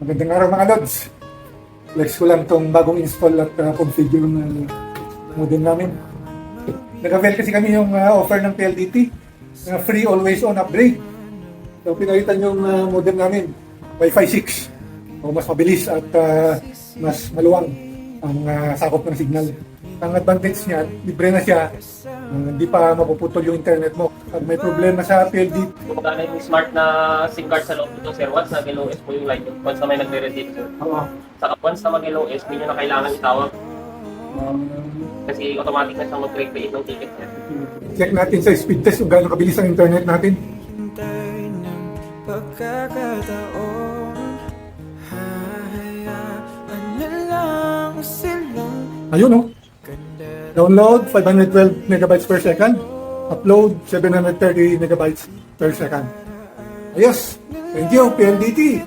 Magandang araw mga Lods. Flex ko lang itong bagong install at configure ng modem namin. Nag-avail kasi kami yung offer ng PLDT na free always on upgrade. So pinalitan yung modem namin, Wi-Fi 6. So, mas mabilis at mas maluwang ang sakop ng signal. Ang advantage niya, libre na siya, hindi pa mapuputol yung internet mo. Pag may problema sa PLDT, Gumagana yung smart na SIM card sa loob nito, sir. Once na mag-LOS po yung line, once na may nagre-ready, sir. Saka once na mag-LOS, hindi nyo na kailangan itawag. Kasi automatic na siyang mag-create ng ticket, sir. check natin sa speed test kung gaano kabilis ang internet natin. Hintay ng pagkakataon, hahayaan na lang silang Ayun oh. ganda. Download 512 megabytes per second. Upload 730 megabytes per second. Ayos. Thank you, PLDT.